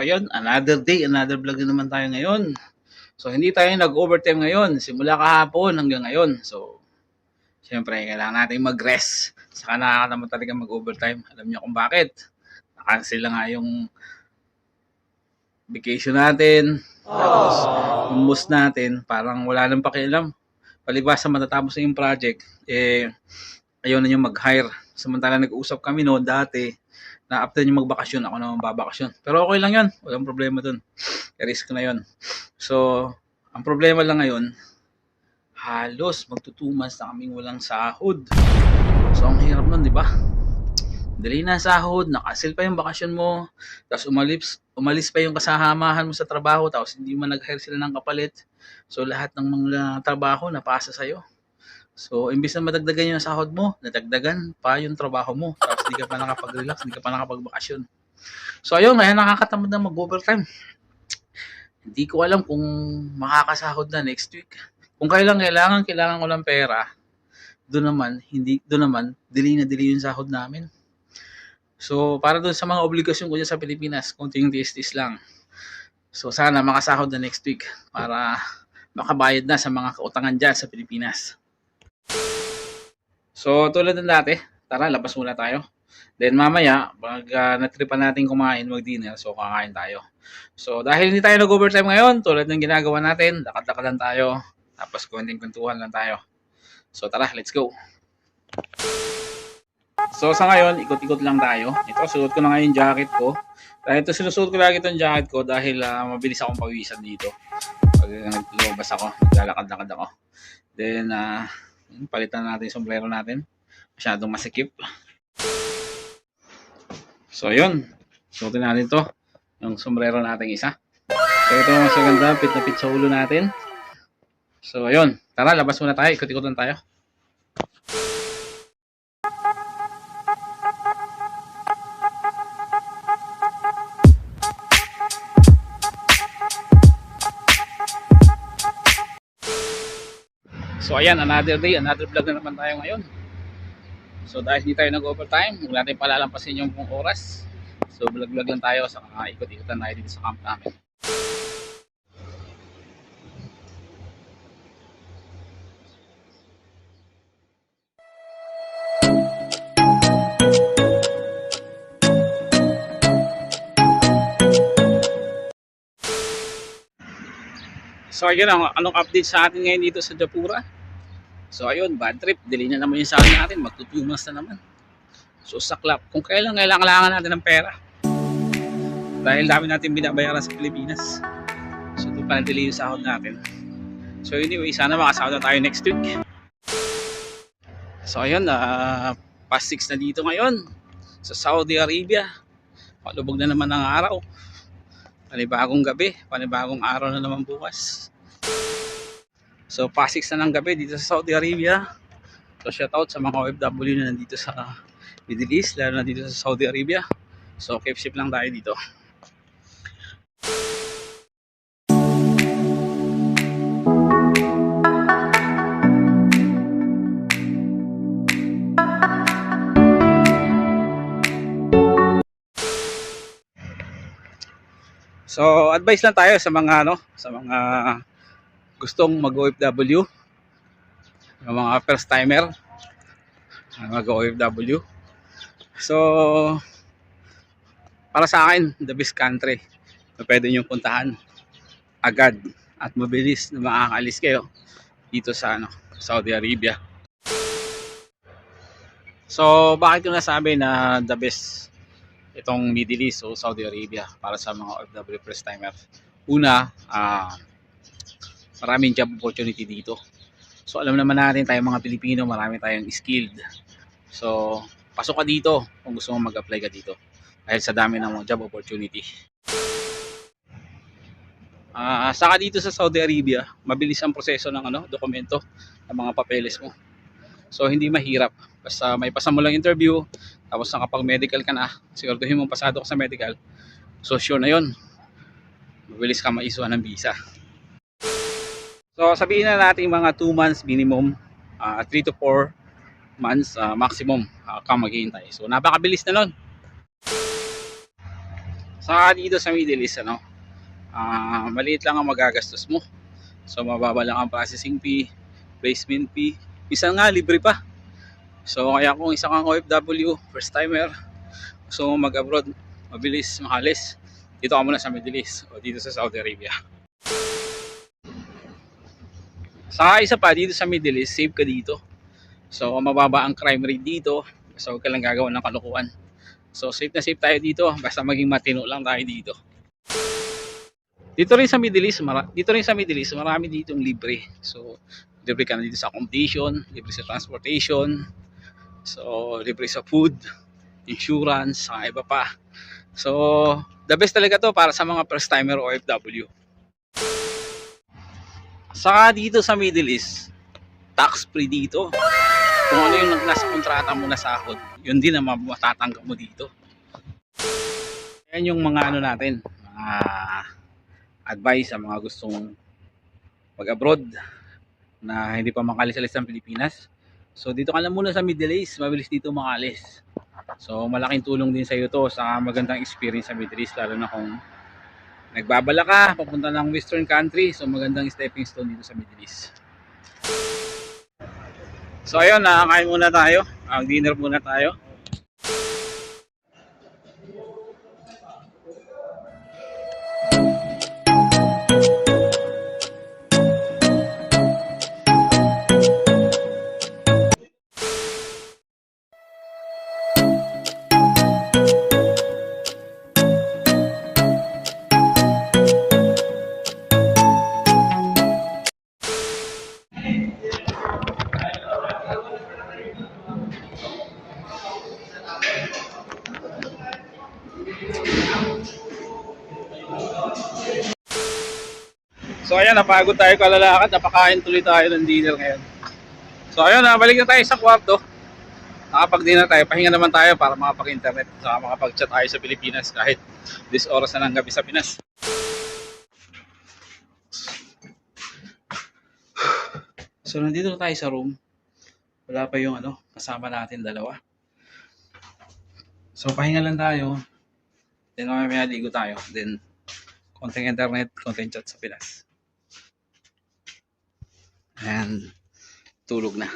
ayun, another day, another vlog na naman tayo ngayon. So hindi tayo nag-overtime ngayon, simula kahapon hanggang ngayon. So syempre kailangan natin mag-rest. Saka nakakataman talaga mag-overtime. Alam niyo kung bakit? Nakancel lang nga yung vacation natin. Tapos yung boss natin, parang wala nang pakialam. Palibasa matatapos na yung project, ayaw na niyo mag-hire. Samantala nag-usap kami noon dati na after niyo magbakasyon, ako naman babakasyon. Pero okay lang 'yon, walang problema dun. I-risk na 'yon. So, ang problema lang ngayon, halos magto-2 months na kaming walang sahod. So, ang hirap nun, di ba? Delay na sahod, nakancel pa yung bakasyon mo, tapos umalis pa yung kasamahan mo sa trabaho, tapos hindi man nag-hire sila ng kapalit. So, lahat ng mga trabaho napasa sa'yo. So, imbis na madagdagan yung sahod mo, nadagdagan pa yung trabaho mo. Tapos hindi ka pa nakapag-relax, hindi ka pa nakapagbakasyon. So, ayun, kaya nakakatamad na mag-overtime. Hindi ko alam kung makakasahod na next week. Kung kailangan ko ng pera, doon naman, delay na delay yung sahod namin. So, para doon sa mga obligasyon ko dyan sa Pilipinas, konting tiis-tiis lang. So, sana makasahod na next week para makabayad na sa mga kautangan dyan sa Pilipinas. So, tulad ng dati, tara, labas muna tayo. Then mamaya, pag natripan natin kumain, mag-dinner, so kakain tayo. So, dahil hindi tayo nag-overtime ngayon, tulad ng ginagawa natin, lakad-lakadan tayo, tapos konting kwentuhan lang tayo. So, tara, let's go. So, sa ngayon, ikot-ikot lang tayo. Ito, suot ko na ngayon yung jacket ko. Dahil ito, sinusuot ko lagi itong jacket ko dahil mabilis akong pawisan dito. Pag naglabas ako, naglalakad-lakad ako. Then, palitan natin yung sombrero natin. Masyadong masikip. So, yun. Suotin natin to. Yung sombrero natin isa. So, ito mas maganda. Pit na pit sa ulo natin. So, ayun. Tara, labas muna tayo. Ikot-ikot lang tayo. So, ayan. Another day, another vlog na naman tayo ngayon. So dahil hindi tayo nag-overtime, huwag natin palalampasin yung buong oras. So vlog-vlog lang tayo sa ikot-ikotan tayo dito sa camp namin. So ayun, anong update sa atin ngayon dito sa Japura? So ayun, bad trip, delay na naman yung sahod natin, magtutumas na naman. So saklap, kung kailangan natin ng pera. Dahil dami natin binabayaran sa Pilipinas. So ito pa delay yung sahod natin. So anyway, sana makasahod na tayo next week. So ayun, past 6 na dito ngayon sa Saudi Arabia. Palubog na naman ang araw. Panibagong gabi, panibagong araw na naman bukas. So, past 6 na ng gabi dito sa Saudi Arabia. So, shout out sa mga OFW na nandito sa Middle East, lalo na dito sa Saudi Arabia. So, keep safe lang tayo dito. So, advice lang tayo sa mga gustong mag-OFW, yung mga first timer mag-OFW. So para sa akin, the best country na pwede nyo puntahan agad at mabilis na makakaalis kayo dito sa Saudi Arabia. So bakit ko nasabi na the best itong Middle East o Saudi Arabia para sa mga OFW first timer? Una, maraming job opportunity dito. So alam naman natin tayo mga Pilipino, marami tayong skilled. So pasok ka dito kung gusto mong mag-apply ka dito dahil sa dami ng job opportunity. Saka dito sa Saudi Arabia, mabilis ang proseso ng dokumento, ng mga papeles mo. So hindi mahirap. Basta may pasa mo lang interview, tapos nakapag-medical ka na, siguraduhin mong pasado ka sa medical. So sure na 'yon. Mabilis ka ma-issue ng visa. So sabihin na natin mga 2 months minimum, 3 to 4 months maximum kang maghihintay. So napakabilis na nun. Saka dito sa Middle East, maliit lang ang magagastos mo. So mababa lang ang processing fee, placement fee. Minsan nga libre pa. So kaya kung isa kang OFW, first timer, gusto mo mag-abroad, mabilis, makalis, dito ka muna sa Middle East o dito sa Saudi Arabia. Saka isa pa, dito sa Middle East, safe ka dito. So mababa ang crime rate dito, so huwag ka lang gagawa ng kalokohan. So safe na safe tayo dito, basta maging matino lang tayo dito. Dito rin sa Middle East, marami ditong libre. So libre ka na dito sa accommodation, libre sa transportation, so libre sa food, insurance, saka iba pa. So the best talaga to para sa mga first timer o OFW. Saka dito sa Middle East, tax free dito. Kung ano yung nasa kontrata mo na sahod, yun din ang matatanggap mo dito. Yan yung mga natin, mga advice sa mga gustong mag-abroad na hindi pa makalis-alis ng Pilipinas. So dito ka lang muna sa Middle East, mabilis dito makalis. So malaking tulong din sa iyo to sa magandang experience sa Middle East, lalo na kung nagbabala ka papunta ng Western country. So magandang stepping stone dito sa Middle East. So ayun, nakakain muna tayo. Dinner muna tayo. So ayan, napagod tayo kalalakad, napakain tuloy tayo ng dinner ngayon. So ayun, balik na tayo sa kwarto. Nakapag-dinner tayo, pahinga naman tayo para makapag-internet, saka makapag-chat tayo sa Pilipinas kahit 10 oras na ng gabi sa Pinas. So nandito na tayo sa room. Wala pa yung kasama natin dalawa. So pahinga lang tayo. Then mamaya ligo tayo. Then konting internet, konting chat sa Pinas. And tulog na.